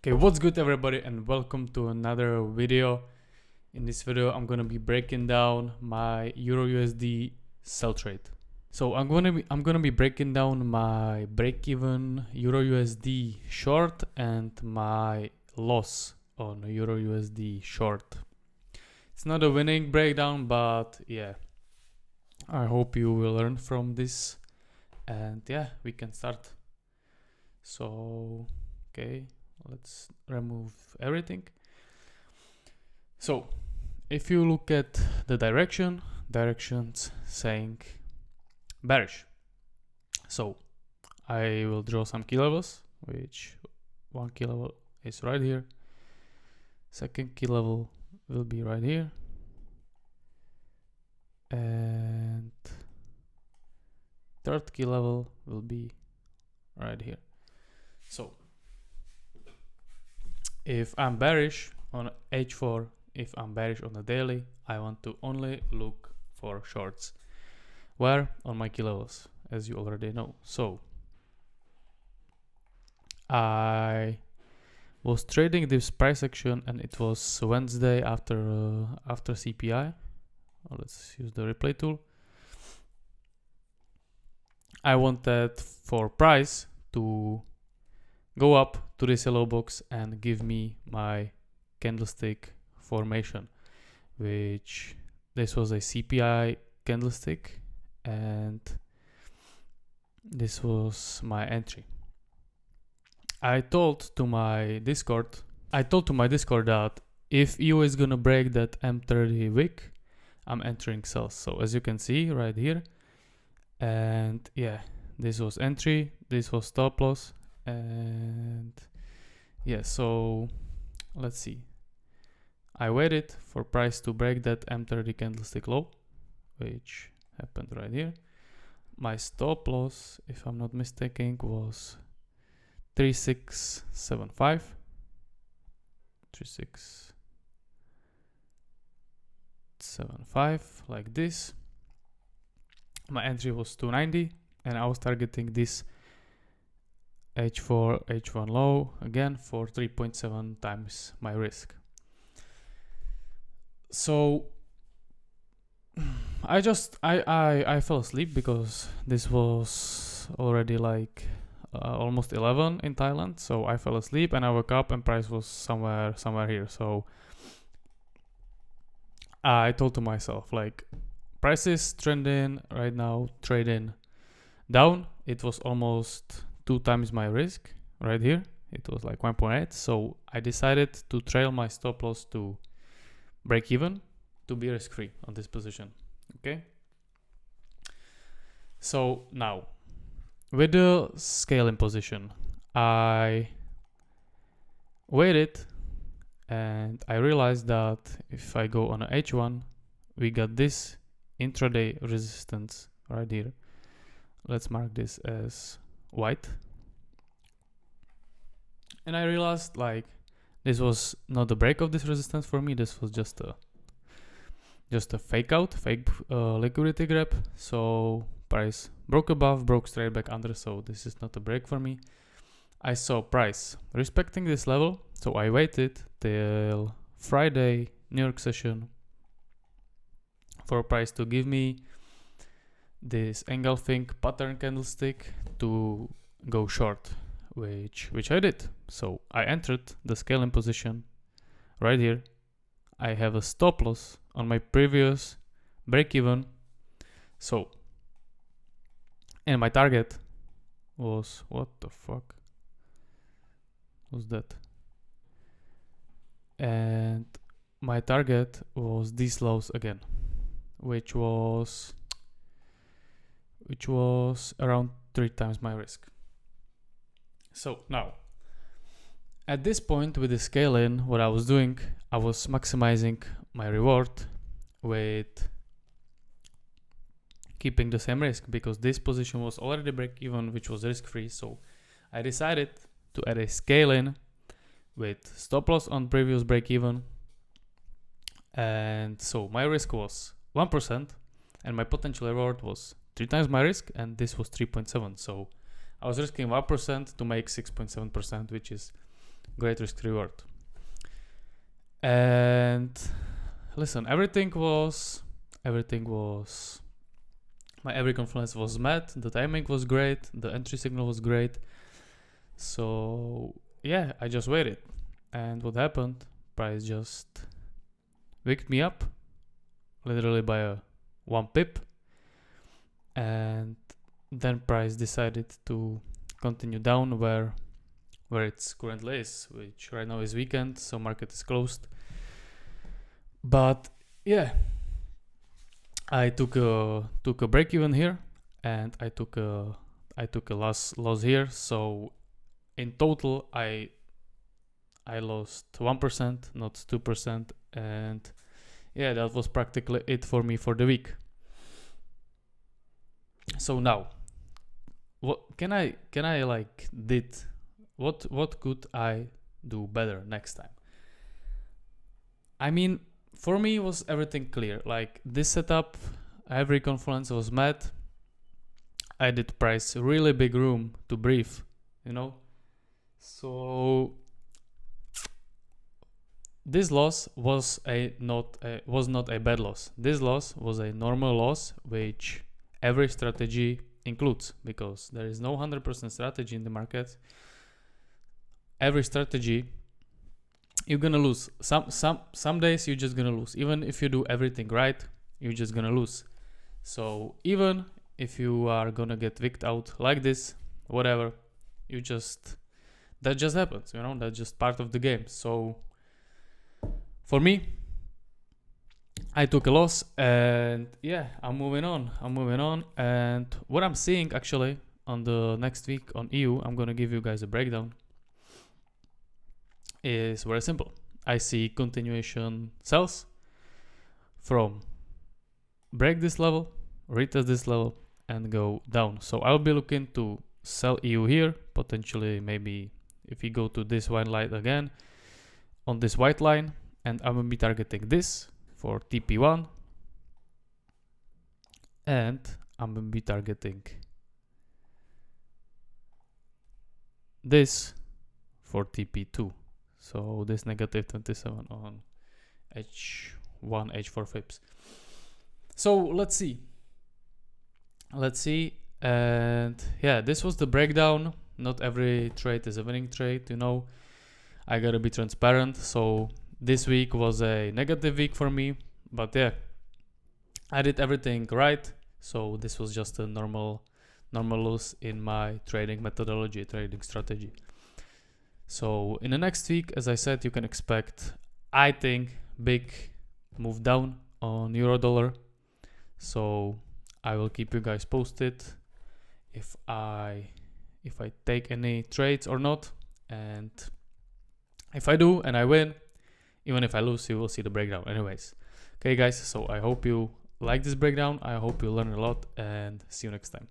Okay, what's good everybody, and welcome to another video. In this video I'm gonna be breaking down my Euro USD sell trade. So I'm gonna be breaking down my break-even Euro USD short and my loss on Euro USD short. It's not a winning breakdown, but yeah, I hope you will learn from this, and yeah, we can start. So okay, let's remove everything. So if you look at the directions saying bearish. So I will draw some key levels, which one key level is right here. Second key level will be right here. And third key level will be right here. So if I'm bearish on H4, if I'm bearish on the daily, I want to only look for shorts. Where? On my key levels, as you already know. So I was trading this price action, and it was Wednesday after CPI. Let's use the replay tool. I wanted for price to go up to this yellow box and give me my candlestick formation, which this was a CPI candlestick, and this was my entry. I told to my Discord that if EU is gonna break that M30 wick, I'm entering sells. So as you can see right here, and yeah, this was entry, this was stop loss, and yeah, so let's see. I waited for price to break that M30 candlestick low, which happened right here. My stop loss, if I'm not mistaken, was 3675. 3675, like this. My entry was 290, and I was targeting this H4, H1 low again for 3.7 times my risk. So I fell asleep because this was already like almost 11 in Thailand. So I fell asleep and I woke up and price was somewhere here. So I told to myself, like, price is trending right now, trading down. It was almost 2 times my risk right here. It was like 1.8. So I decided to trail my stop loss to break even to be risk free on this position. Okay. So now with the scaling position, I waited and I realized that if I go on a H1, we got this intraday resistance right here. Let's mark this as white. And I realized, like, this was not the break of this resistance for me. This was just a fake liquidity grab. So price broke above, broke straight back under. So this is not a break for me. I saw price respecting this level. So I waited till Friday New York session for price to give me this engulfing pattern candlestick to go short, which I did. So I entered the scaling position right here. I have a stop loss on my previous break even. So, and my target was, what the fuck was that? And my target was these lows again, which was around 3 times my risk. So now, at this point with the scaling, what I was doing, I was maximizing my reward with keeping the same risk, because this position was already break even, which was risk free. So I decided to add a scaling with stop loss on previous break even, and so my risk was 1% and my potential reward was 3 times my risk, and this was 3.7. So I was risking 1% to make 6.7%, which is great risk reward. And listen, everything was my every confluence was met, the timing was great, the entry signal was great. So yeah, I just waited. And what happened? Price just wicked me up literally by a 1 pip. And then price decided to continue down where it's currently is, which right now is weekend, so market is closed. But yeah, I took a break even here, and I took a loss here. So in total, I lost 1%, not 2%, and yeah, that was practically it for me for the week. So now, what can I like did? What could I do better next time? I mean, for me was everything clear. Like this setup, every confluence was met. I did price really big room to breathe, you know. So this loss was not a bad loss. This loss was a normal loss, which every strategy includes, because there is no 100% strategy in the market. Every strategy, you're gonna lose. Some days you're just gonna lose. Even if you do everything right, you're just gonna lose. So even if you are gonna get wicked out like this, whatever, that just happens, you know. That's just part of the game. So for me, I took a loss, and yeah, I'm moving on. And what I'm seeing actually on the next week on EU, I'm gonna give you guys a breakdown, is very simple. I see continuation sells from break this level, retest this level, and go down. So I'll be looking to sell EU here, potentially maybe if we go to this white line again on this white line, and I'm gonna be targeting this for TP1, and I'm gonna be targeting this for TP2. So this negative 27 on H1, H4 flips. So let's see. And yeah, this was the breakdown. Not every trade is a winning trade, you know. I gotta be transparent. So this week was a negative week for me, but yeah, I did everything right. So this was just a normal loss in my trading methodology, trading strategy. So in the next week, as I said, you can expect, I think, big move down on euro dollar. So I will keep you guys posted if I take any trades or not. And if I do and I win, even if I lose, you will see the breakdown anyways. Okay guys, so I hope you like this breakdown. I hope you learn a lot, and see you next time.